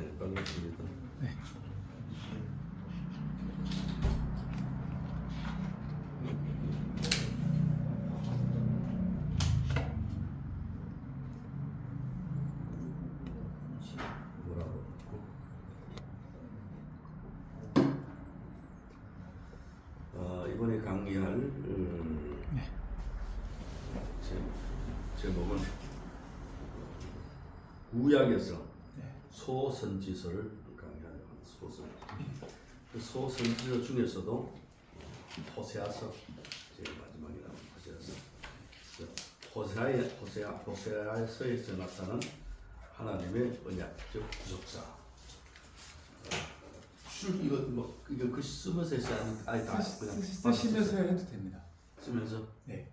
네, 반갑습니다. 네. 뭐라고? 이번에 강의할 네. 제목은 구약에서 네. 소선지서를 강의하려고 합니다. 소선. 그 소선지서 중에서도 호세아서 제일 마지막이라고 호세아서. 호세아서에서 나타난 하나님의 언약, 즉 구속사. 이거 뭐 이거 글씨 쓰면서 해서 아니 다 그냥 쓰시면서 해도 됩니다. 쓰면서 네.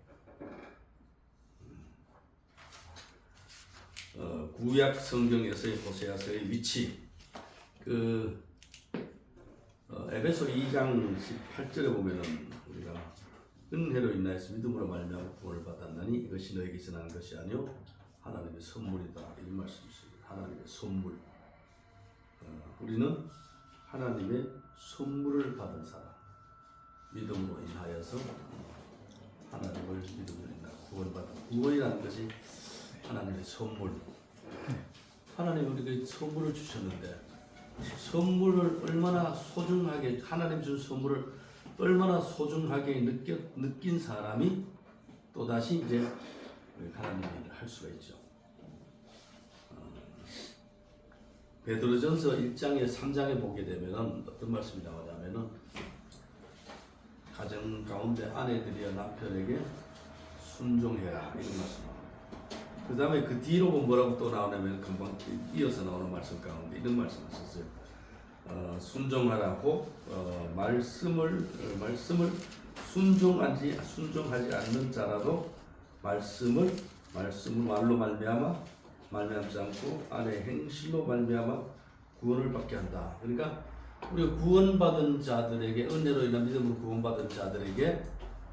구약 성경에서의 호세아서의 위치. 에베소 2장 18절에 보면은 우리가 은혜로 인하여서 믿음으로 말미암아 구원을 받았나니 이것이 너에게서 난 것이 아니요 하나님의 선물이다 이런 말씀이십니다. 하나님의 선물. 우리는 하나님의 선물을 받은 사람. 믿음으로 인하여서 하나님을 믿음으로 인하여 구원받은 구원이라는 것이 하나님의 선물. 하나님 우리에게 선물을 주셨는데 선물을 얼마나 소중하게 하나님 준 선물을 얼마나 소중하게 느낀 사람이 또 다시 이제 하나님의 일을 할 수가 있죠. 베드로전서 1장에 3장에 보게 되면은 어떤 말씀이 나오냐면은 가정 가운데 아내들이여 남편에게 순종해라 이런 말씀. 그 다음에 그 뒤로 뭐라고 또 나오냐면 금방 이어서 나오는 말씀 가운데 이런 말씀을 썼어요. 순종하라고 말씀을 순종하지 않는 자라도 말씀을 말로 말미암지 않고 안에 행실로 말미암아 구원을 받게 한다. 그러니까 우리가 구원받은 자들에게 은혜로 인한 믿음으로 구원받은 자들에게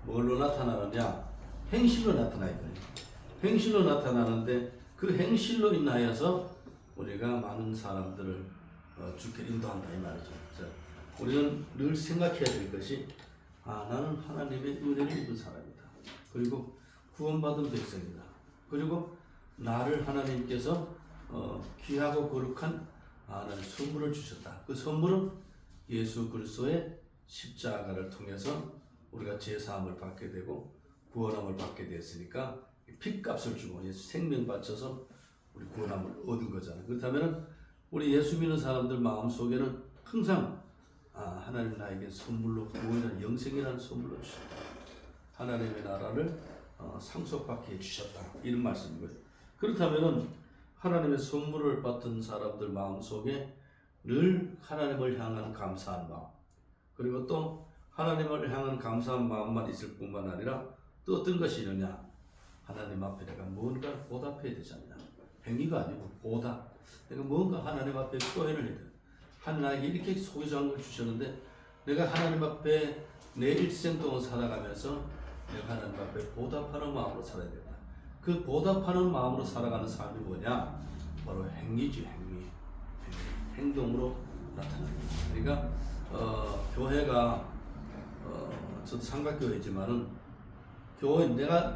뭘로 나타나느냐? 행실로 나타나야 돼요. 행실로 나타나는데 그 행실로 인하여서 우리가 많은 사람들을 주께 인도한다 이 말이죠. 우리는 늘 생각해야 될 것이 나는 하나님의 은혜를 입은 사람이다. 그리고 구원받은 백성이다. 그리고 나를 하나님께서 귀하고 거룩한 하나님 선물을 주셨다. 그 선물은 예수 그리스도의 십자가를 통해서 우리가 제사함을 받게 되고 구원함을 받게 됐으니까 핏값을 주고 예수 생명 바쳐서 우리 구원함을 얻은 거잖아요. 그렇다면 우리 예수 믿는 사람들 마음속에는 항상 하나님 나에게 선물로 구원이라는 영생이라는 선물로 주셨다. 하나님의 나라를 상속받게 해주셨다. 이런 말씀이거든요. 그렇다면 하나님의 선물을 받은 사람들 마음속에 늘 하나님을 향한 감사한 마음, 그리고 또 하나님을 향한 감사한 마음만 있을 뿐만 아니라 또 어떤 것이 있느냐? 하나님 앞에 내가 뭔가 보답해야 되지 않냐? 행위가 아니고 보답. 내가 뭔가 하나님 앞에 표현을 해야 돼. 하나님 나에게 이렇게 소유한 걸 주셨는데 내가 하나님 앞에 내 일생 동안 살아가면서 내가 하나님 앞에 보답하는 마음으로 살아야 된다. 그 보답하는 마음으로 살아가는 삶이 뭐냐? 바로 행위지, 행위. 행동으로 나타납니다. 그러니까 교회가 저도 삼각교회지만은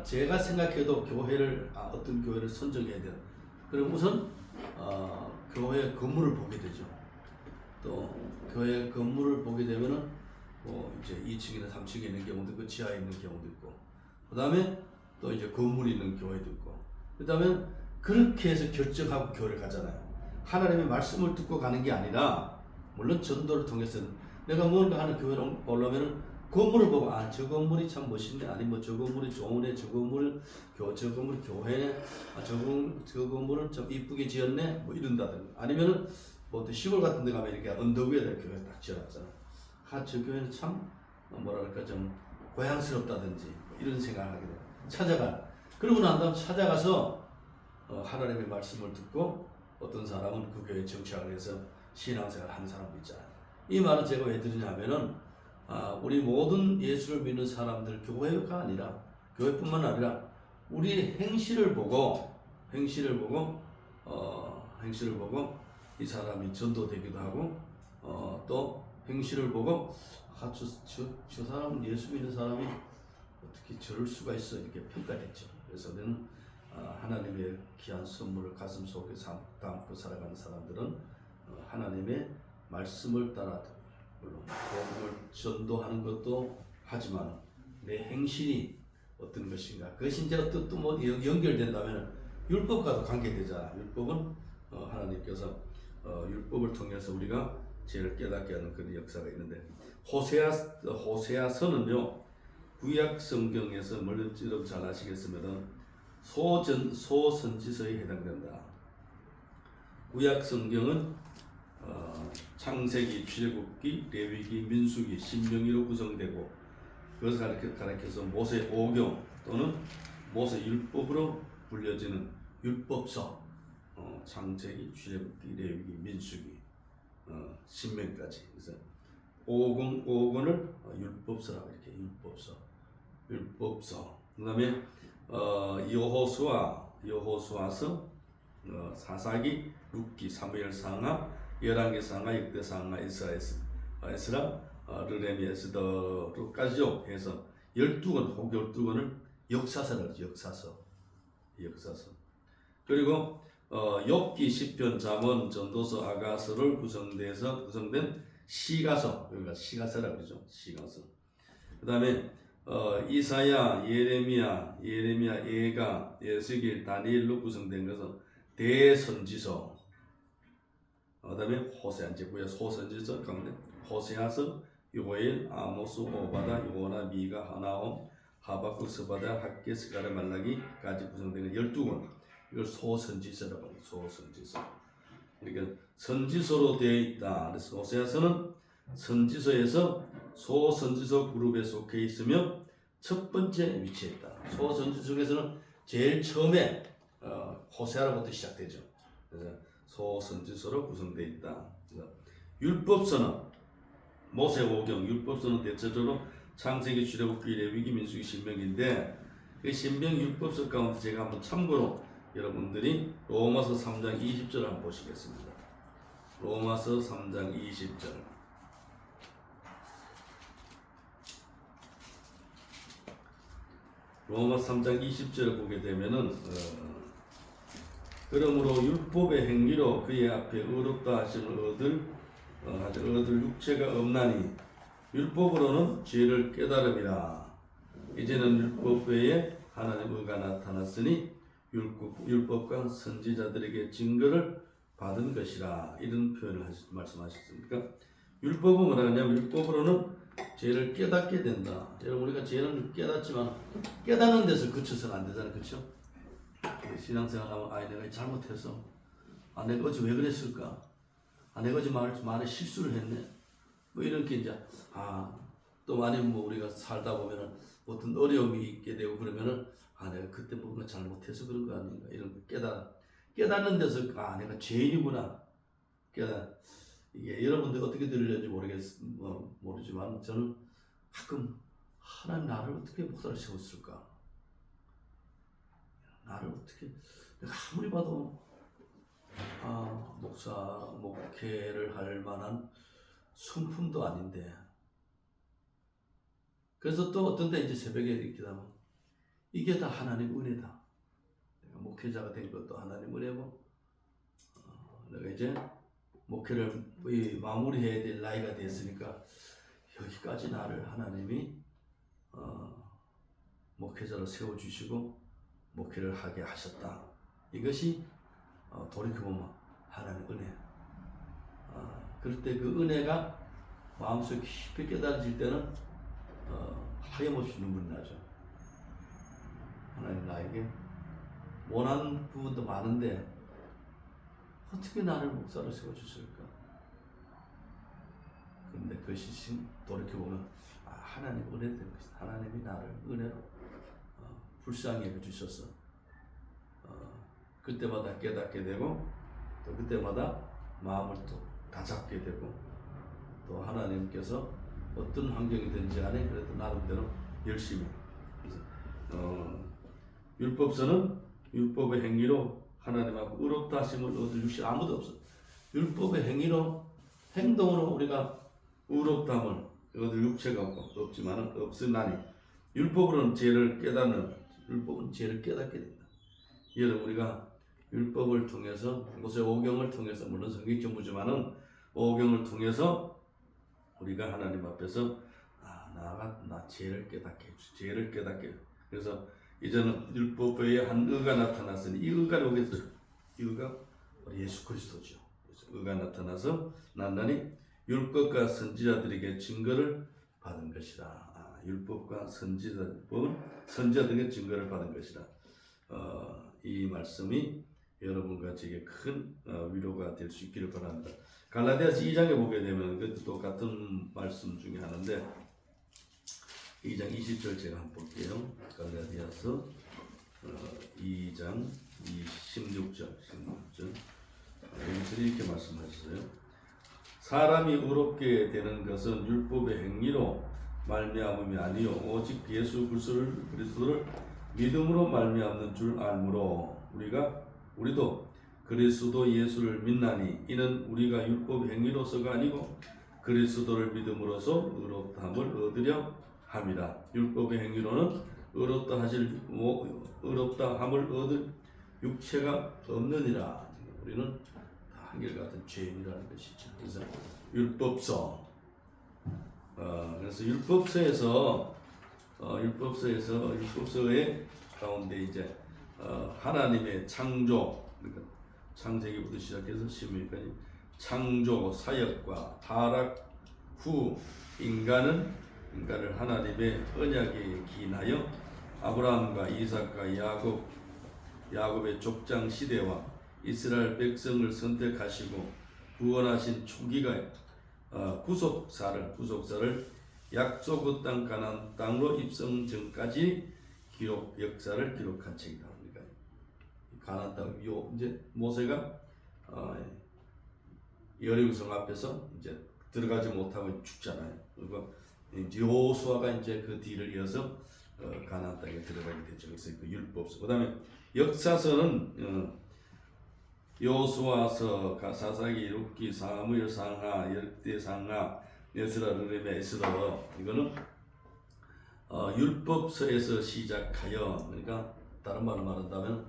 제가 생각해도 교회를 어떤 교회를 선정해야 돼요. 그럼 우선 교회 건물을 보게 되죠. 또 교회 건물을 보게 되면은 이제 2층이나 3층에 있는 경우도 있고 지하에 있는 경우도 있고, 그 다음에 또 이제 건물이 있는 교회도 있고, 그 다음에 그렇게 해서 결정하고 교회를 가잖아요. 하나님의 말씀을 듣고 가는 게 아니라, 물론 전도를 통해서는 내가 뭔가 하는 교회를 오려면은 건물을 보고 저 건물이 참 멋있네, 아니면 저 건물이 좋으네, 저 건물이 교회네, 저 건물은 좀 이쁘게 지었네, 뭐 이런다든가, 아니면은 뭐 또 시골 같은 데 가면 이렇게 언덕 위에다 교회 딱 지어놨잖아. 저 교회는 참 뭐랄까 좀 고향스럽다든지 뭐 이런 생각을 하게 돼. 찾아가. 그러고 난 다음 찾아가서 하나님의 말씀을 듣고 어떤 사람은 그 교회에 정착을 해서 신앙생활을 하는 사람도 있잖아요. 이 말은 제가 왜 드리냐면은 우리 모든 예수를 믿는 사람들 교회가 아니라 교회뿐만 아니라 우리 행실을 보고 이 사람이 전도되기도 하고 또 행실을 보고 저 사람은 예수 믿는 사람이 어떻게 저럴 수가 있어 이렇게 평가됐죠. 그래서 우리는 하나님의 귀한 선물을 가슴 속에 담고 살아가는 사람들은 하나님의 말씀을 따라 물론 복음을 전도하는 것도 하지만 내 행실이 어떤 것인가 그것이 이제 어떤 또 뭐 연결된다면 율법과도 관계되잖아. 율법은 하나님께서 율법을 통해서 우리가 죄를 깨닫게 하는 그런 역사가 있는데 호세아서는요 구약 성경에서 물론 잘 아시겠으면은 소선지서에 해당된다. 구약 성경은 창세기, 출애굽기, 레위기, 민수기, 신명기로 구성되고 그것을 가리켜서 모세 오경 또는 모세 율법으로 불려지는 율법서, 창세기, 출애굽기, 레위기, 민수기, 신명까지. 그래서 오건을 율법서라고 이렇게 율법서. 그다음에 여호수아서, 사사기, 룻기, 사무엘상하, 열왕기상하, 역대상하, 에스라, 르레미, 에스더로까지요 해서 12권, 혹 12권을 역사서라고 하죠. 역사서. 그리고 욥기, 시편, 잠언, 전도서, 아가서를 구성된 시가서, 여기가 시가서라고 그러죠. 시가서. 그다음에 이사야, 예레미야, 예가, 에스겔, 다니엘로 구성된 것은 대선지서. 그다음에 호세아, 이제 구약 소선지서 가운데 호세아서, 요엘, 아모스, 오바다, 요나, 미가, 하나옴, 하박국, 스바다, 학개, 스가랴, 말라기까지 구성된 12권. 이걸 소선지서라고 해요. 소선지서. 그러니까 선지서로 되어 있다. 그래서 호세아서는 선지서에서 소선지서 그룹에 속해 있으며 첫 번째 위치에 있다. 소선지서 중에서는 제일 처음에 호세아로부터 시작되죠. 그래서 소선지서로 구성되어 있다. 그래서 율법서는 모세오경, 율법서는 대체적으로 창세기, 출애굽기, 레위기, 민수기, 신명기인데 그 신명 율법서 가운데 제가 한번 참고로 여러분들이 로마서 3장 20절을 한번 보시겠습니다. 로마서 3장 20절. 로마서 3장 20절을 보게 되면은 그러므로 율법의 행위로 그의 앞에 의롭다 하심을 얻을 육체가 없나니 율법으로는 죄를 깨달음이라. 이제는 율법 외에 하나님 의가 나타났으니 율법과 선지자들에게 증거를 받은 것이라. 이런 표현을 말씀하셨습니까? 율법은 뭐라 하냐면 율법으로는 죄를 깨닫게 된다. 여러분 우리가 죄는 깨닫지만 깨닫는 데서 그쳐서는 안 되잖아요. 그렇죠? 신앙생활하면 내가 잘못해서 내가 어제 왜 그랬을까? 내가 어제 말에 실수를 했네. 뭐 이렇게 이제 또 아니면 뭐 우리가 살다 보면은 어떤 어려움이 있게 되고 그러면은 내가 그때 뭔가 잘못해서 그런 거 아닌가 이런 거 깨닫는 데서 내가 죄인이구나 이게 여러분들 어떻게 들을는지 모르지만 저는 가끔 하나님 나를 어떻게 목사를 세웠을까? 나를 어떻게 내가 아무리 봐도 목회를 할 만한 순품도 아닌데. 그래서 또 어떤 데 이제 새벽에 이렇게 하면 이게 다 하나님 은혜다. 내가 목회자가 된 것도 하나님 은혜고 내가 이제 목회를 마무리해야 될 나이가 됐으니까 여기까지 나를 하나님이 목회자로 세워주시고 목회를 하게 하셨다. 이것이 돌이켜보면 하나님 은혜. 그럴 때 그 은혜가 마음속에 깊이 깨달아질 때는 하염없이 눈물이 나죠. 하나님 나에게 원하는 부분도 많은데 어떻게 나를 목사로 세워주실까? 그런데 그것이 돌이켜보면 하나님 은혜된 것이다. 하나님이 나를 은혜로 불쌍히 해주셔서 그때마다 깨닫게 되고 또 그때마다 마음을 또 다잡게 되고 또 하나님께서 어떤 환경이든지 간에 그래도 나름대로 열심히 율법서는 율법의 행위로 하나님 앞에 의롭다 하심을 얻을 육신 아무도 없어. 율법의 행위로 행동으로 우리가 의롭다함을 이것들 육체가 없지만은 없으나니 율법으로는 죄를 깨닫는 율법은 죄를 깨닫게 된다. 이를 우리가 율법을 통해서 모세 오경을 통해서 물론 성경 전부지만은 오경을 통해서 우리가 하나님 앞에서 나 죄를 깨닫게 해주시 죄를 깨닫게 해주시. 그래서 이제는 율법 외에 한 의가 나타났으니 이 의가 누구겠어요? 이 의가 우리 예수 그리스도죠. 의가 나타나서 나나니 율법과 선지자들에게 증거를 받은 것이라. 율법과 선지자들에게 증거를 받은 것이라. 이 말씀이 여러분과 제게 큰 위로가 될 수 있기를 바랍니다. 갈라디아서 2장에 보게 되면 그것도 똑같은 말씀 중에 하나인데 2장 20절 제가 한번 볼게요. 갈라디아서 2장 16절 여기서 이렇게 말씀하셨어요. 사람이 의롭게 되는 것은 율법의 행위로 말미암음이 아니요 오직 예수 그리스도를 믿음으로 말미암는 줄 알므로 우리도 그리스도 예수를 믿나니 이는 우리가 율법 행위로서가 아니고 그리스도를 믿음으로써 의롭다함을 얻으려 함이라. 율법의 행위로는 의롭다함을 얻을 육체가 없느니라. 우리는 한결같은 죄인이라는 것이죠. 그래서 그래서 율법서의 가운데 이제 하나님의 창조, 그러니까 창세기부터 시작해서 신명기까지 창조 사역과 타락 후 인간을 하나님의 언약에 기인하여 아브라함과 이삭과 야곱의 족장 시대와 이스라엘 백성을 선택하시고 구원하신 초기가 구속사를 약속의 땅 가나안 땅으로 입성 전까지 역사를 기록한 책이다. 그러니까 가나안 땅 이제 모세가 여리고성 앞에서 이제 들어가지 못하고 죽잖아요. 그리고 여호수아가 이제 그 뒤를 이어서 가나안 땅에 들어가게 되죠. 그래서 그 율법서. 그다음에 역사서는 여호수아서, 사사기, 룻기, 사무엘 상하, 열대 상하, 에스라, 느헤미야, 에스더. 이거는 율법서에서 시작하여, 그러니까 다른 말로 말한다면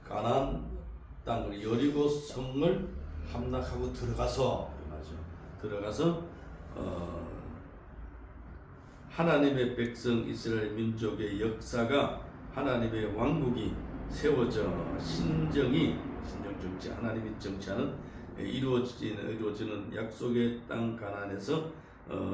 가나안 땅 여리고 성을 함락하고 들어가서 하나님의 백성 이스라엘 민족의 역사가 하나님의 왕국이 세워져 신정 정치, 하나님이 정치하는 이루어지는 약속의 땅 가나안에서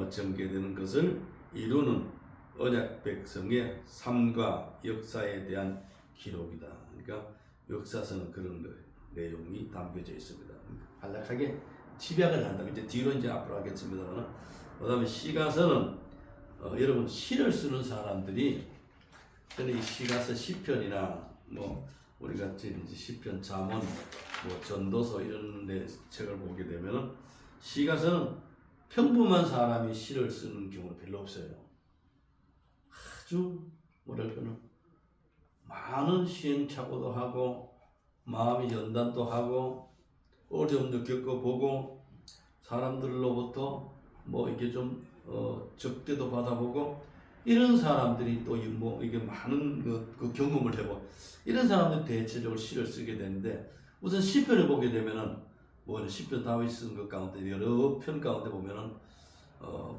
전개되는 것을 이루는 언약 백성의 삶과 역사에 대한 기록이다. 그러니까 역사서는 그런 내용이 담겨져 있습니다. 간략하게 집약을 한다면 이제 뒤로 이제 앞으로 하겠습니다만, 그다음에 시가서는 여러분 시를 쓰는 사람들이 이 시가서 시편이나 우리가 이제 시편, 잠언, 전도서 이런 데 책을 보게 되면은 시가서는 평범한 사람이 시를 쓰는 경우는 별로 없어요. 아주 많은 시행착오도 하고 마음의 연단도 하고 어려움도 겪어보고 사람들로부터 이게 좀 적대도 받아보고 이런 사람들이 또 이게 많은 그 경험을 해보고 이런 사람들이 대체적으로 시를 쓰게 되는데, 우선 시편을 보게 되면은 시편 다윗이 쓴 것 가운데 여러 편 가운데 보면은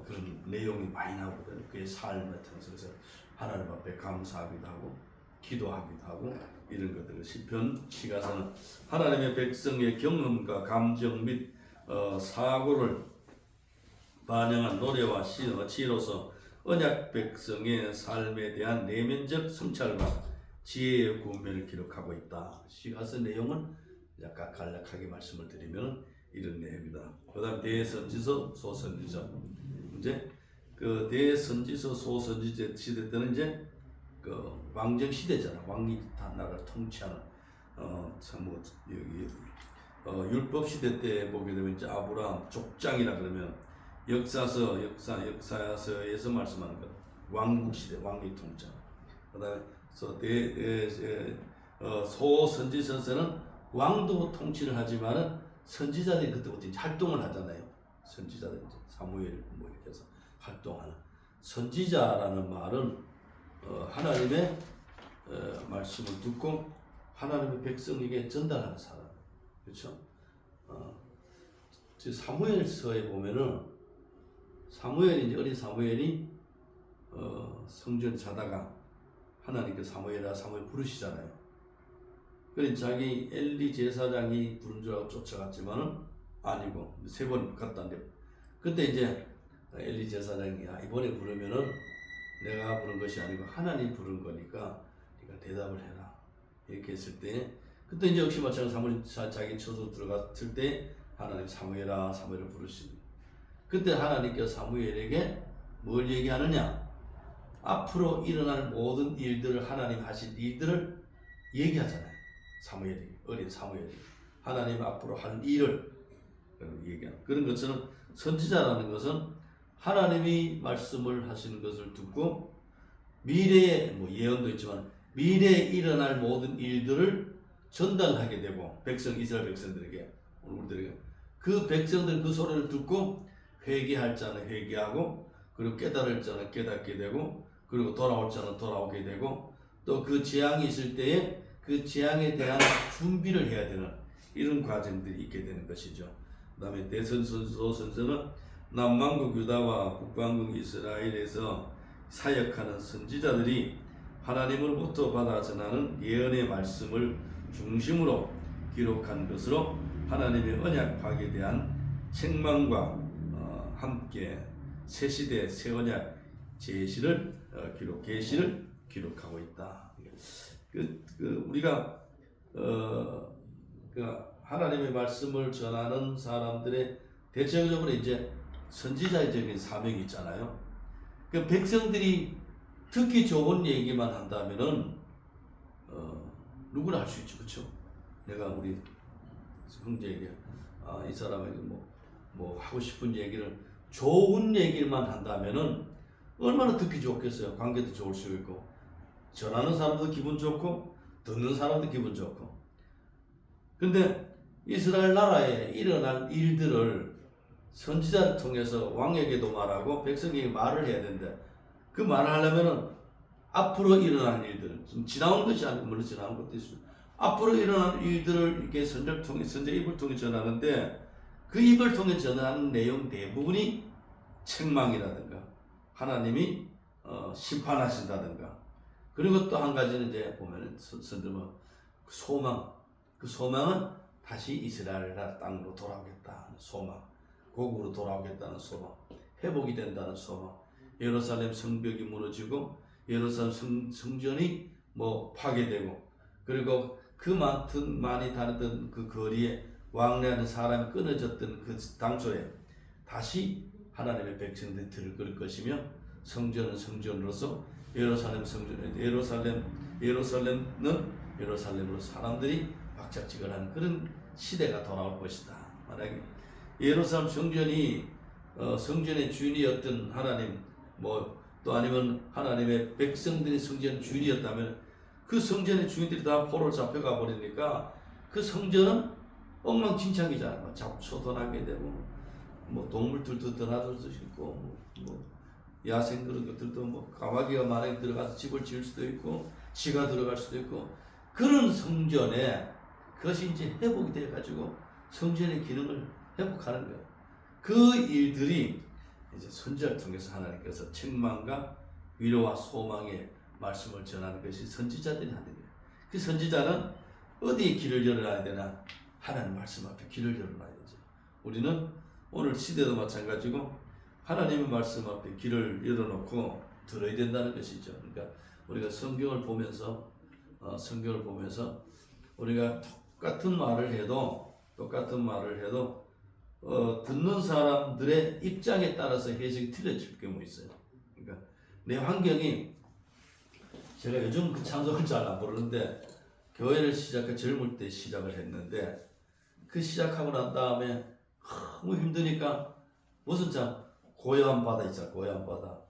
그런 내용이 많이 나오거든요. 그의 삶을 통해서. 그래서 하나님 앞에 감사하기도 하고 기도하기도 하고 이런 것들을 시가서는 하나님의 백성의 경험과 감정 및 사고를 반영한 노래와 시로서 언약 백성의 삶에 대한 내면적 성찰과 지혜의 구원을 기록하고 있다. 시가서 내용은 약간 간략하게 말씀을 드리면 이런 내용이다. 그다음 대선지서, 소선지서. 이제 그 대선지서, 소선지서 시대 때는 이제 그 왕정 시대잖아. 왕이 다 나라를 통치하는 여기 율법 시대 때 보게 되면 이제 아브라함 족장이라 그러면 역사서에서 말씀하는 것 왕국 시대, 왕의 통치. 그다음에 소선지서는 왕도 통치를 하지만은 선지자들이 그때부터 이제 활동을 하잖아요. 선지자들 이제 사무엘 뭐 이렇게 해서 활동하는 선지자라는 말은 하나님의 말씀을 듣고 하나님의 백성에게 전달하는 사람. 그렇죠? 사무엘서에 보면은 사무엘이 이제 어린 사무엘이 성전 자다가 하나님께 사무엘 부르시잖아요. 그래 자기 엘리 제사장이 부른 줄 알고 쫓아갔지만은 아니고 3번 갔다는데 그때 이제 엘리 제사장이 이번에 부르면은 내가 부른 것이 아니고 하나님 부른 거니까 네가 대답을 해라 이렇게 했을 때 그때 이제 역시 마찬가지로 사무엘 자기 처소 들어갔을 때 하나님 사무엘을 부르시는 그때 하나님께서 사무엘에게 뭘 얘기하느냐 앞으로 일어날 모든 일들을 하나님 하실 일들을 얘기하잖아요. 어린 사무엘이 하나님 앞으로 할 일을 얘기하는 그런 것처럼 선지자라는 것은 하나님이 말씀을 하시는 것을 듣고 미래에 예언도 있지만 미래에 일어날 모든 일들을 전달하게 되고 이스라엘 백성들에게 우리들에게 그 백성들 그 소리를 듣고 회개할 자는 회개하고 그리고 깨달을 자는 깨닫게 되고 그리고 돌아올 자는 돌아오게 되고 또 그 재앙이 있을 때에 그 재앙에 대한 준비를 해야 되는 이런 과정들이 있게 되는 것이죠. 그 다음에 대선서는 남왕국 유다와 북왕국 이스라엘에서 사역하는 선지자들이 하나님으로부터 받아 전하는 예언의 말씀을 중심으로 기록한 것으로 하나님의 언약 파악에 대한 책망과 함께 새 시대 새 언약 계시를 기록하고 있다. 우리가 하나님의 말씀을 전하는 사람들의 대체적으로 이제 선지자적인 사명이 있잖아요. 그 백성들이 듣기 좋은 얘기만 한다면은 누구나 할 수 있죠, 그렇죠? 내가 우리 형제에게 이 사람에게 뭐 하고 싶은 얘기를 좋은 얘기만 한다면은 얼마나 듣기 좋겠어요. 관계도 좋을 수 있고 전하는 사람도 기분 좋고 듣는 사람도 기분 좋고. 근데 이스라엘 나라에 일어날 일들을 선지자를 통해서 왕에게도 말하고 백성에게 말을 해야 되는데 그 말을 하려면은 앞으로 일어날 일들, 지나온 것이 아니고 물론 지나온 것도 있습니다. 앞으로 일어날 일들을 이렇게 선지자 입을 통해 전하는데 그 입을 통해 전하는 내용 대부분이 책망이라든가 하나님이 심판하신다든가 그리고 또 한 가지는 이제 보면은 소망. 그 소망은 다시 이스라엘 땅으로 돌아오겠다는 소망, 고국으로 돌아오겠다는 소망, 회복이 된다는 소망. 예루살렘 성벽이 무너지고 예루살렘 성전이 파괴되고 그리고 그 많이 다녔던 그 거리에 왕래하는 사람이 끊어졌던 그 당초에 다시 하나님의 백성들이 들을 것이며 성전은 성전으로서 예루살렘은 예루살렘으로 사람들이 박짝지근하는 그런 시대가 돌아올 것이다. 만약에 예루살렘 성전이 성전의 주인이었던 하나님 또 아니면 하나님의 백성들이 성전 주인이었다면 그 성전의 주인들이 다 포로로 잡혀가 버리니까 그 성전은 엉망진창이잖아. 잡초도 나게 되고 동물들도 드나들 수 있고 야생 그런 것들도 까마귀가 만약에 들어가서 집을 지을 수도 있고 쥐가 들어갈 수도 있고 그런 성전에 그것이 이제 회복이 돼 가지고 성전의 기능을 회복하는 거예요. 그 일들이 이제 선지자를 통해서 하나님께서 책망과 위로와 소망의 말씀을 전하는 것이 선지자들이 하는 거예요. 그 선지자는 어디에 길을 열어놔야 되나? 하나님 말씀 앞에 길을 열어놔야 되죠. 우리는 오늘 시대도 마찬가지고 하나님의 말씀 앞에 길을 열어놓고 들어야 된다는 것이죠. 그러니까 우리가 성경을 보면서 우리가 똑같은 말을 해도 듣는 사람들의 입장에 따라서 해석이 틀려질 경우 있어요. 그러니까 내 환경이 제가 요즘 그 찬송을 잘 안 부르는데 교회를 젊을 때 시작을 했는데 그 시작하고 난 다음에 너무 힘드니까 무슨 고요한 바다 있잖아. 고요한 바다.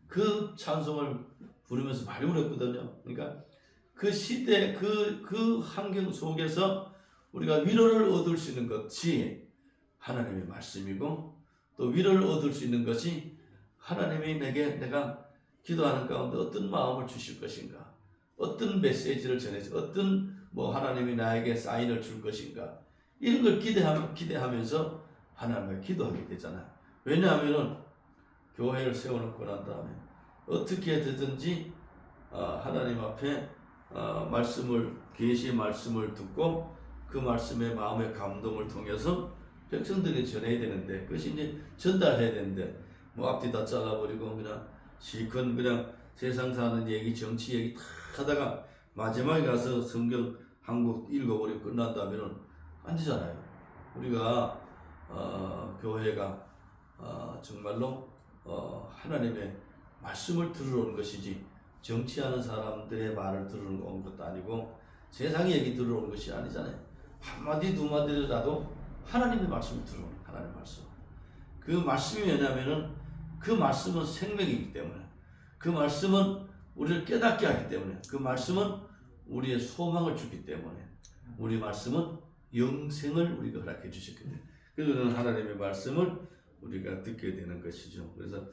그 찬송을 부르면서 많이 울었거든요. 그러니까 그 시대 그 환경 속에서 우리가 위로를 얻을 수 있는 것이 하나님의 말씀이고 또 위로를 얻을 수 있는 것이 하나님이 내가 기도하는 가운데 어떤 마음을 주실 것인가, 어떤 메시지를 전해서 어떤 하나님이 나에게 사인을 줄 것인가, 이런 걸 기대하면서 하나님을 기도하게 되잖아요. 왜냐하면은 교회를 세워놓고 난 다음에 어떻게 되든지 하나님 앞에 말씀을, 계시의 말씀을 듣고 그 말씀의 마음의 감동을 통해서 백성들에게 전해야 되는데, 그것이 이제 전달해야 되는데 앞뒤 다 잘라버리고 그냥 실컷 그냥 세상 사는 얘기, 정치 얘기 다 하다가 마지막에 가서 성경 한국 읽어버리고 끝난다면은 안 되잖아요. 우리가 교회가 정말로 하나님의 말씀을 들으러 온 것이지 정치하는 사람들의 말을 들으러 온 것도 아니고 세상의 얘기 들으러 온 것이 아니잖아요. 한마디 두마디라도 하나님의 말씀을 들으러 온 하나님의 말씀. 그 말씀이 왜냐하면은 그 말씀은 생명이기 때문에, 그 말씀은 우리를 깨닫게 하기 때문에, 그 말씀은 우리의 소망을 주기 때문에, 우리 말씀은 영생을 우리가 허락해 주셨기 때문에, 그래서 하나님의 말씀을 우리가 듣게 되는 것이죠. 그래서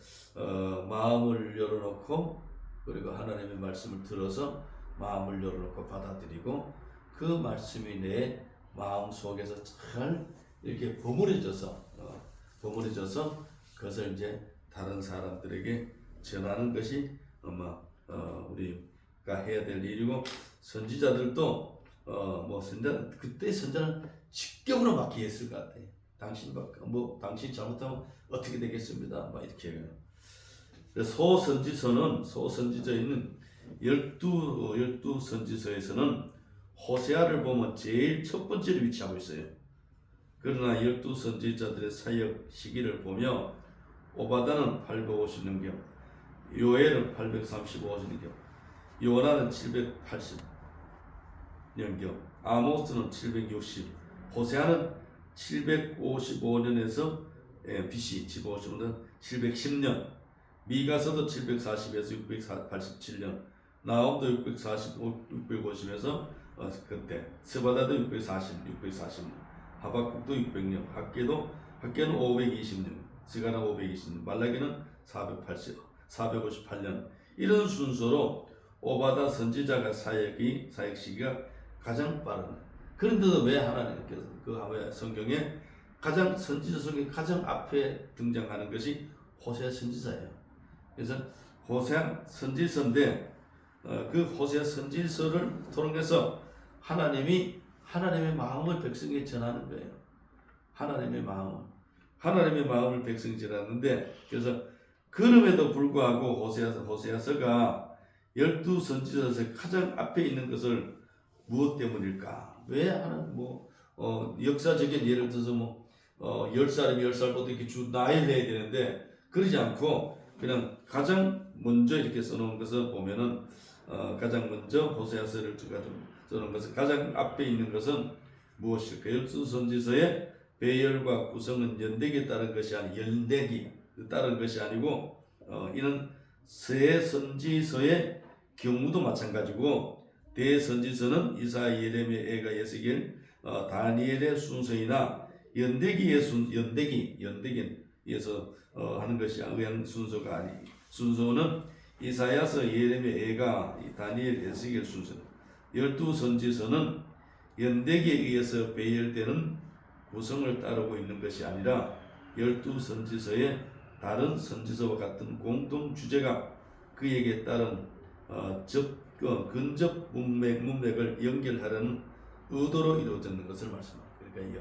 마음을 열어놓고, 그리고 하나님의 말씀을 들어서 마음을 열어놓고 받아들이고 그 말씀이 내 마음 속에서 잘 이렇게 버무려져서 그것을 이제 다른 사람들에게 전하는 것이 아마 우리가 해야 될 일이고, 선지자들도 그때 선자는 직격으로 맡기했을 것 같아요. 당신 잘못하면 어떻게 되겠습니다. 이렇게. 소선지서에 있는 12 선지서에서는 호세아를 보면 제일 첫 번째로 위치하고 있어요. 그러나 12 선지자들의 사역 시기를 보며 오바다는 850년경, 요엘은 835년경, 요나는 780년경, 아모스는 760, 호세아는 755년에서 BC 750년 710년, 미가서도 740에서 687년, 나홈도 650에서 그때, 스바다도 640년, 하박국도 600년, 학계는 520년, 스가는 520년, 말라기는 458년. 이런 순서로 오바다 선지자가 사역 시기가 가장 빠른. 그런데도 왜 하나님께서 왜 성경에 선지자 속에 가장 앞에 등장하는 것이 호세아 선지자예요. 그래서 호세아 선지서인데 그 호세아 선지서를 통해서 하나님의 마음을 백성에게 전하는 거예요. 하나님의 마음을 백성에게 전하는데, 그래서 그럼에도 불구하고 호세아서가 12 선지서에서 가장 앞에 있는 것을 무엇 때문일까? 왜 하나님 역사적인 예를 들어서 10살이면 10살부터 이렇게 주 나이를 내야 되는데 그러지 않고 그냥 가장 먼저 이렇게 써놓은 것을 보면은 가장 먼저 호세아서를 써놓은 것은 가장 앞에 있는 것은 무엇일까? 12 선지서의 배열과 구성은 연대기에 따른 것이 아니고 이는 새 선지서의 경우도 마찬가지고, 대선지서는 이사야, 예레미야, 애가, 에스겔, 다니엘의 순서이나 연대기에서 하는 것이 의한 순서가 아니, 순서는 이사야서, 예레미야, 애가, 다니엘, 에스겔 순서. 12 선지서는 연대기에 의해서 배열되는 구성을 따르고 있는 것이 아니라 12 선지서의 다른 선지서와 같은 공통 주제가 그에게 따른 근접 문맥을 연결하려는 의도로 이루어지는 것을 말씀합니다. 그러니까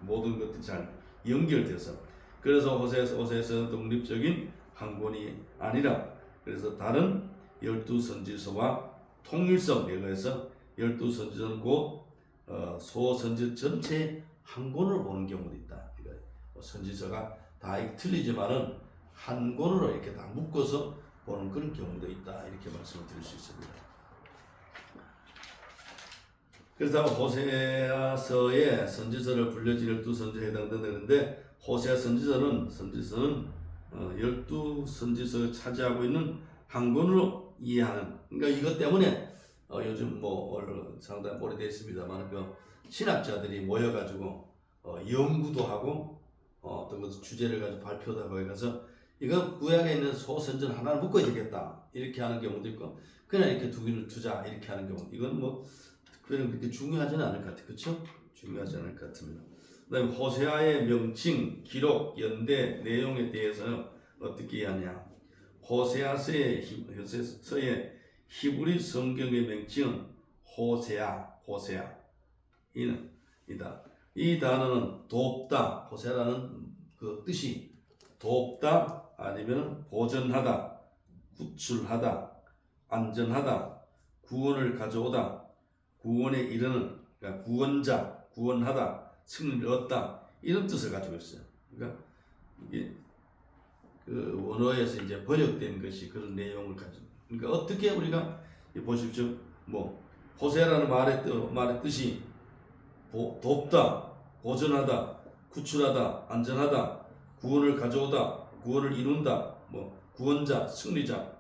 모든 것들이 잘 연결돼서, 그래서 호세아서는 독립적인 한 권이 아니라 그래서 다른 12 선지서와 통일성에 의해서 12 선지서는 곧 소선지 전체 한 권을 보는 경우도 있다. 그러니까 선지서가 다 틀리지만은 한 권으로 이렇게 다 묶어서 보는 그런 경우도 있다. 이렇게 말씀을 드릴 수 있습니다. 그래서 호세아서의 선지서를 불려진 12 선지서에 해당되는데, 호세아 선지서는 12 선지서를 차지하고 있는 한 권으로 이해하는, 그러니까 이것 때문에 요즘 상당히 오래됐습니다만 신학자들이 모여가지고 연구도 하고 어떤 것 주제를 가지고 발표도 하고 해서 이거 구약에 있는 소선전 하나를 묶어야 되겠다 이렇게 하는 경우도 있고 그냥 이렇게 두 개를 두자 이렇게 하는 경우 이건 뭐 특별히 그렇게 중요하지는 않을 것 같아요. 그렇죠? 중요하지 않을 것 같습니다. 그다음에 호세아의 명칭, 기록, 연대, 내용에 대해서는 어떻게 하냐? 호세아서의 히브리 성경의 명칭은 호세아, 이다. 이 단어는 돕다, 호세라는 그 뜻이 돕다 아니면 보전하다, 구출하다, 안전하다, 구원을 가져오다, 구원에 이르는, 그러니까 구원자, 구원하다, 승리를 얻다 이런 뜻을 가지고 있어요. 그러니까 이게 그 원어에서 이제 번역된 것이 그런 내용을 가지고. 그러니까 어떻게 우리가 보십시오. 뭐 호세라는 말의 뜻이 돕다, 보전하다, 구출하다, 안전하다, 구원을 가져오다, 구원을 이룬다, 뭐 구원자, 승리자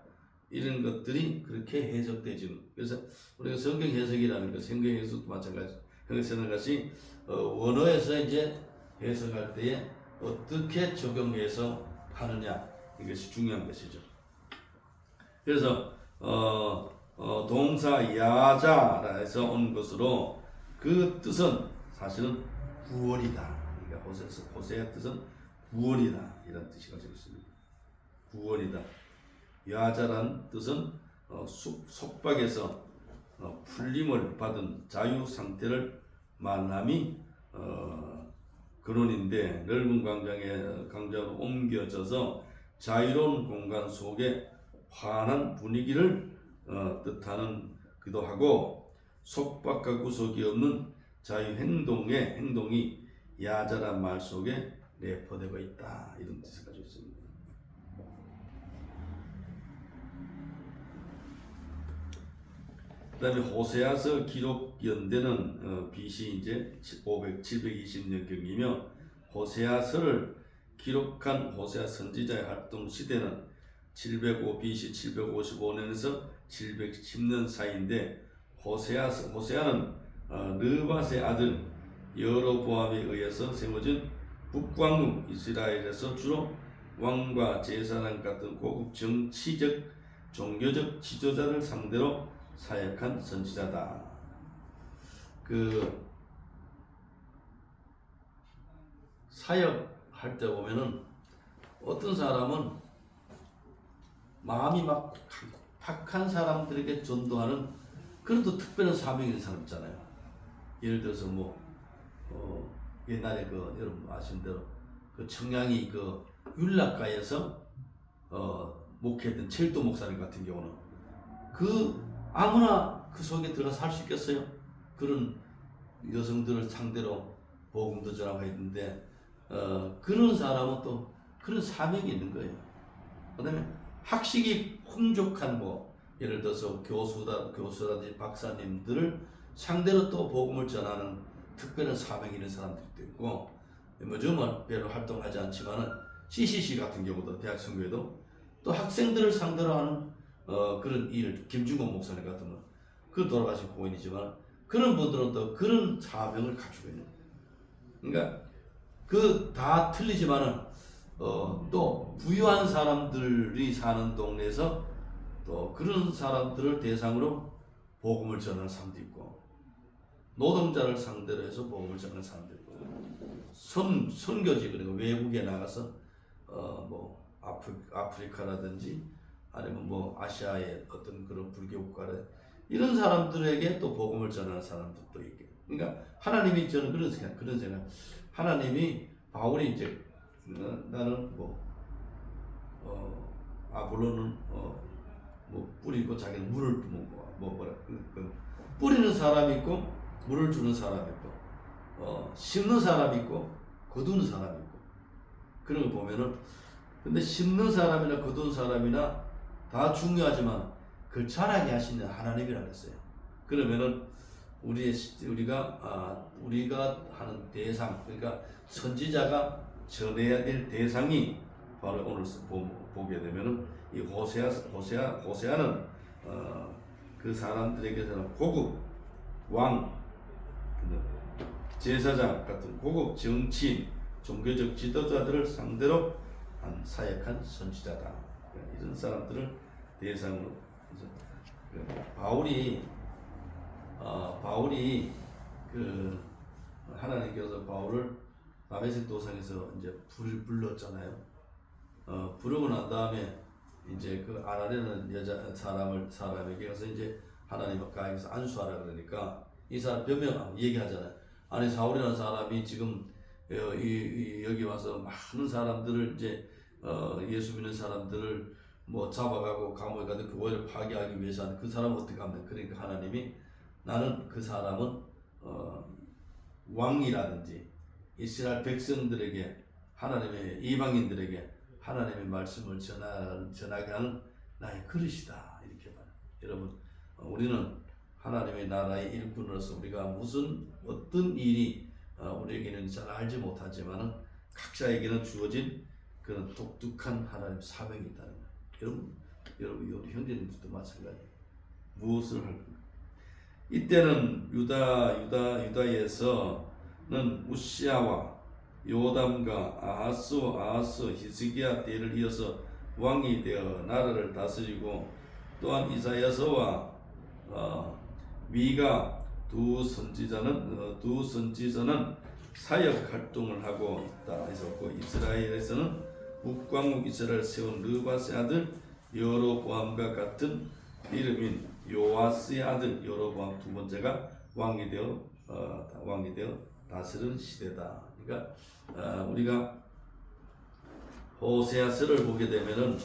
이런 것들이 그렇게 해석되지는. 그래서 우리가 성경 해석이라는 거, 성경 해석도 마찬가지. 그것은 같이 원어에서 이제 해석할 때에 어떻게 적용해서 하느냐 이것이 중요한 것이죠. 그래서 동사 야자라 해서 온 것으로 그 뜻은 사실은 구원이다. 그러니까 호세의 뜻은 구원이다 이런 뜻이 가지고 있습니다. 구원이다. 야자란 뜻은 속박에서 풀림을 받은 자유 상태를 말함이 근원인데 넓은 광장으로 옮겨져서 자유로운 공간 속에 환한 분위기를 뜻하기도 하고 속박과 구속이 없는 자유 행동이 야자란 말 속에 내포되고 있다 이런 뜻을 가지고 있습니다. 그다음에 호세아서 기록 연대는 BC 이제 720년경이며 호세아서를 기록한 호세아 선지자의 활동 시대는 705 BC 755년에서 710년 사이인데 호세아는 느밧의 아들 여로보암에 의해서 세워진 북왕국 이스라엘에서 주로 왕과 제사장 같은 고급 정치적 종교적 지도자를 상대로 사역한 선지자다. 그 사역할 때 보면은 어떤 사람은 마음이 막 박한 사람들에게 전도하는 그런 또 특별한 사명이 있는 사람 있잖아요. 예를 들어서 옛날에 여러분 아시는 대로 그 청량리 그 율락가에서 목회했던 첼도 목사님 같은 경우는 아무나 그 속에 들어가서 할 수 있겠어요? 그런 여성들을 상대로 복음도 전하고 했는데 그런 사람은 또 그런 사명이 있는 거예요. 그다음에 학식이 풍족한 예를 들어서 교수라든지 박사님들을 상대로 또 복음을 전하는 특별한 사명이 있는 사람들도 있고 요즘은 별로 활동하지 않지만은 CCC 같은 경우도 대학 선교에도 또 학생들을 상대로 하는 그런 일, 김중곤 목사님 같은 분, 그 돌아가신 고인이지만 그런 분들은 또 그런 사명을 갖추고 있는 거예요. 그러니까 그 다 틀리지만은 또 부유한 사람들이 사는 동네에서 또 그런 사람들을 대상으로 복음을 전하는 사람도 있고 노동자를 상대로 해서 복음을 전하는 사람도 있고 선교지 그리고 외국에 나가서 아프리카라든지 아니면 아시아의 어떤 그런 불교 국가를 이런 사람들에게 또 복음을 전하는 사람들도 있게. 그러니까 하나님이 저는 그런 생각. 하나님이 바울이 이제 나는 아볼로는 뿌리고 자기는 물을 뿌리는 사람이 있고 물을 주는 사람이 있고 심는 사람이 있고 거두는 사람이 있고 그런 걸 보면은 근데 심는 사람이나 거두는 사람이나 다 중요하지만 그걸 자라게 하시는 하나님이라고 했어요. 그러면은 우리가 하는 대상, 그러니까 선지자가 전해야 될 대상이 바로 오늘 보게 되면은 이 호세아는 그 사람들에게서는 고급 왕, 제사장 같은 고급 정치인, 종교적 지도자들을 상대로 한 사역한 선지자다. 이런 사람들을 대상으로 바울이 그 하나님께서 바울을 다메섹 도상에서 이제 불렀잖아요. 부르고 난 다음에 이제 그 아나니라는 여자 사람에게 가서 이제 하나님 가에서 안수하라 그러니까 이 사람 변명 얘기하잖아요. 아니 사울이라는 사람이 지금 여기 와서 많은 사람들을 이제 예수 믿는 사람들을 뭐 잡아가고 감옥에 가도 교회를 파괴하기 위해서 하는 그 사람은 어떻게 합니까? 그러니까 하나님이 나는 그 사람은 왕이라든지 이스라엘 백성들에게 하나님의 이방인들에게 하나님의 말씀을 전하게 하는 나의 그릇이다 이렇게 말해요. 여러분 우리는 하나님의 나라의 일꾼으로서 우리가 무슨 어떤 일이 우리에게는 잘 알지 못하지만은 각자에게는 주어진 그런 독특한 하나님 사명이 있다는 거예요. 여러분 우리 형제님들도 마찬가지예요. 무엇을 할 건가? 이때는 유다에서는 우시아와 요담과 아하스 히스기야 때를 이어서 왕이 되어 나라를 다스리고 또한 이사야서와 미가 두 선지자는 사역 활동을 하고 있다 했었고 이스라엘에서는 북왕국 이스라엘 세운 르바스의 아들 여로보암과 같은 이름인 요아스의 아들 여로보암 두 번째가 왕이 되어 다스리는 시대다. 그러니까 우리가 호세아서를 보게 되면은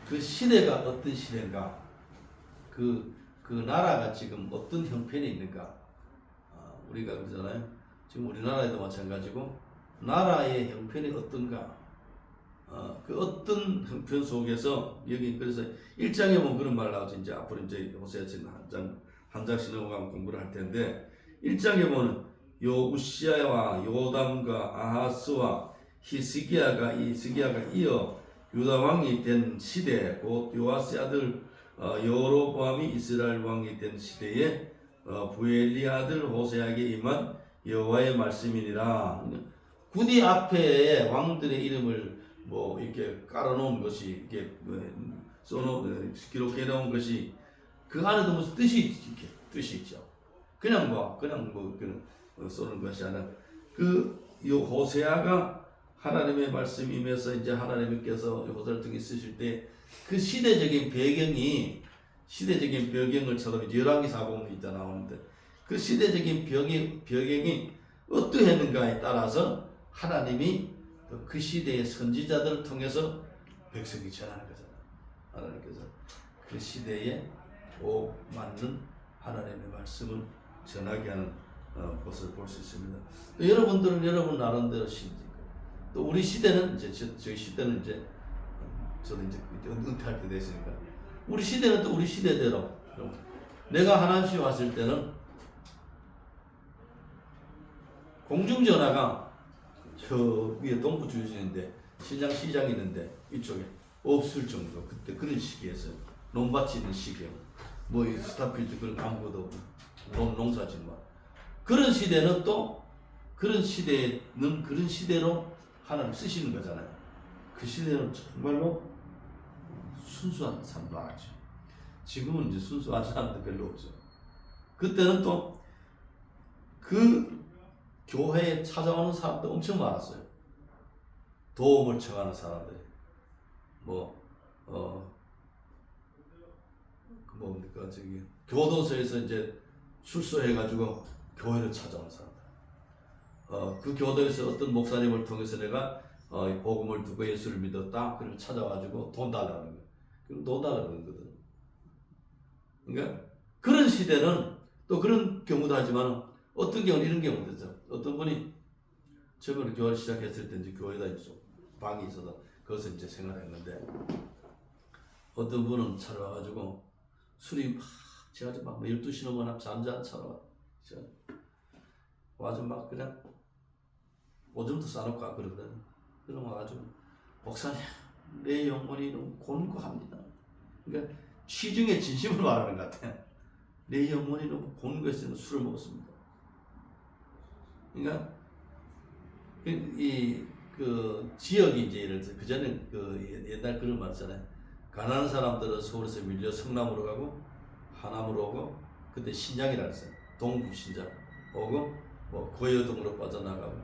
그 시대가 어떤 시대인가, 그 나라가 지금 어떤 형편이 있는가, 우리가 그러잖아요. 지금 우리나라에도 마찬가지고 나라의 형편이 어떤가, 그 어떤 형편 속에서 여기 그래서 1장에 보면 그런 말 나오죠. 이제 앞으로 이제 호세아서 한 장씩 넘어가면 공부를 할 텐데 1장에 보면 요 우시아와 요담과 아하스와 히스기야가 이어 유다 왕이 된 시대, 곧 요아스의 아들 여로보암이 이스라엘 왕이 된 시대에 부엘리 아들 호세아에게 임한 여호와의 말씀이니라. 군이 앞에 왕들의 이름을 뭐 이렇게 깔아놓은 것이 이렇게 기록해 놓은 것이 그 안에도 무슨 뜻이 있죠. 그냥 쏘는 것이 아니라 이 호세아가 하나님의 말씀이 임해서 이제 하나님께서 호세아를 통해 쓰실 때 그 시대적인 배경을 쳐다보면 열왕기 사복음이 있다 나오는데 그 시대적인 배경이 어떠했는가에 따라서 하나님이 그 시대의 선지자들을 통해서 백성이 전하는 거잖아요. 하나님께서 그 시대에 맞는 하나님의 말씀을 전하게 하는 것을 볼 수 있습니다. 여러분들은 여러분 나름대로 신지. 또 우리 시대는 이제 저희 시대는 이제 저는 이제 은퇴할 때 됐으니까 우리 시대는 또 우리 시대대로 내가 하나님께 왔을 때는 공중전화가 저 위에 동부 주유소인데 신장 시장이 있는데 이쪽에 없을 정도 그때 그런 시기였어요. 논밭이 있는 시기요. 뭐 스타필드 그런 아무것도 없고 농사 짓는 거. 그런 시대는 또 그런 시대로 하나님 쓰시는 거잖아요. 그 시대는 정말로 순수한 사람 많았죠. 지금은 이제 순수한 사람도 별로 없죠. 그때는 또 그 교회에 찾아오는 사람도 엄청 많았어요. 도움을 청하는 사람들. 교도소에서 이제 출소해가지고 교회를 찾아오는 사람들. 그 교도에서 어떤 목사님을 통해서 내가 복음을 듣고 예수를 믿었다. 그러면 찾아와가지고 돈 달라는 거예요. 그럼 돈 달라는 거거든. 그러니까 그런 시대는 또 그런 경우도 하지만 어떤 경우는 이런 경우도 있죠. 어떤 분이 처음에 교회를 시작했을 때 이제 교회에다 이제 방이 있어서 거기서 이제 생활했는데 어떤 분은 찾아와가지고 술이 막 취해가지고 막 12시 넘어나 잠자 찾아와. 와서 막 그냥 오줌도 싸놓고 그러거든. 그러면 와가지고 목사님 내 영혼이 너무 곤고합니다. 그러니까 취중의 진심을 말하는 것 같아. 내 영혼이 너무 곤고해서 술을 먹었습니다. 그러니까 그 지역이 이제 예를 들어 그 전에 그 옛날 그런 말 있잖아요. 가난한 사람들은 서울에서 밀려 성남으로 가고 하남으로 오고 그때 신장이라 그랬어요. 동부 신장 오고 뭐 고여동으로 빠져나가고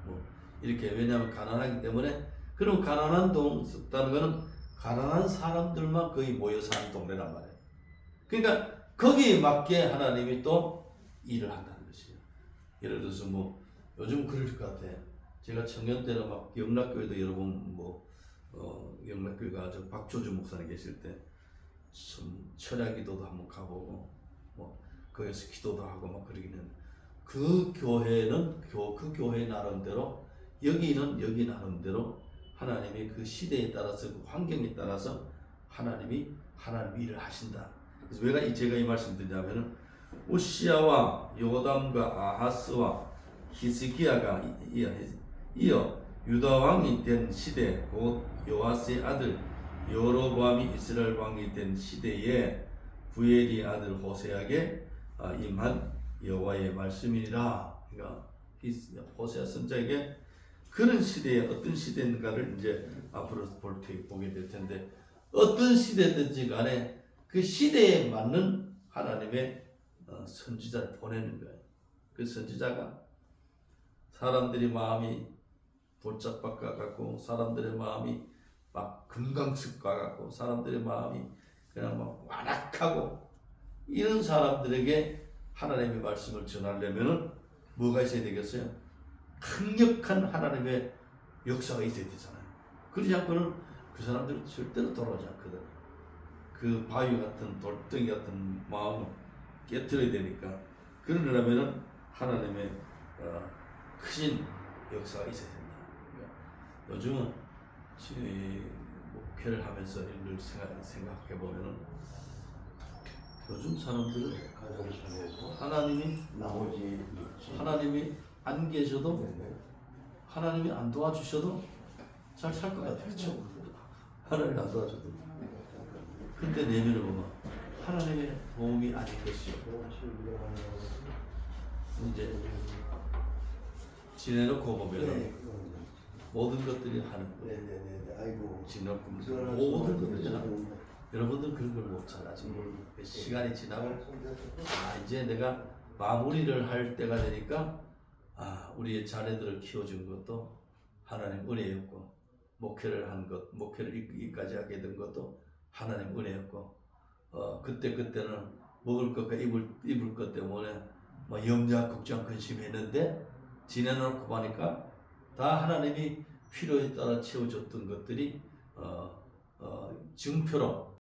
뭐 이렇게 왜냐하면 가난하기 때문에 그럼 가난한 동 있다는 거는 가난한 사람들만 거의 모여 사는 동네란 말이에요. 그러니까 거기에 맞게 하나님이 또 일을 한다는 것이에요. 예를 들어서 뭐 요즘 그럴 것 같아. 제가 청년 때는 막 영락교회도 여러 번 영락교회가 저 박초주 목사님 계실 때 철야기도도 한번 가보고 뭐 거기서 기도도 하고 막 그러긴 했는데 그 교회는 그 교회 나름대로 여기는 여기 나름대로 하나님이 그 시대에 따라서 그 환경에 따라서 하나님이 하나님 일을 하신다. 그래서 왜 제가 이 말씀 드리냐면은 우시야와 요담과 아하스와 히스기야가 이어 유다 왕이 된 시대 곧 요아스의 아들 여로보암이 이스라엘 왕이 된 시대에 부엘이 아들 호세아에게 임한 여호와의 말씀이니라. 그러니까 호세아 선자에게 그런 시대에 어떤 시대인가를 이제 앞으로 보게 될 텐데 어떤 시대든지 간에 그 시대에 맞는 하나님의 선지자를 보내는 거예요. 그 선지자가 사람들이 마음이 볼짝박과 같고 사람들의 마음이 막 금강석과 같고 사람들의 마음이 그냥 막 완악하고 이런 사람들에게 하나님의 말씀을 전하려면은 뭐가 있어야 되겠어요? 강력한 하나님의 역사가 있어야 되잖아요. 그러지 않고는 그 사람들은 절대로 돌아오지 않거든. 그 바위 같은 돌덩이 같은 마음을 깨뜨려야 되니까 그러려면은 하나님의 큰 역사가 있어야 된다. 그러니까 요즘은 목회를 하면서 이걸 생각해 보면은 요즘 사람들은 하나님이 안 계셔도 하나님이 안 도와주셔도 잘 살 것 같아요. 그렇죠? 하나님이 안 도와줘도. 근데 내면을 보면 하나님의 도움이 아닌 것이요. 이제 지내놓고 보면 모든 것들이 하는 거예요. 지내놓고 모든 것들이 하는 거예요. 여러분들 그런 걸 못 찾아지. 시간이 지나고 이제 내가 마무리를 할 때가 되니까 우리의 자녀들을 키워준 것도 하나님 은혜였고 목회를 한 것, 목회를 이기까지 하게 된 것도 하나님 은혜였고 그때는 먹을 것과 입을 것 때문에 뭐 염려, 걱정, 근심했는데 지내놓고 보니까 다 하나님이 필요에 따라 채워줬던 것들이 증표로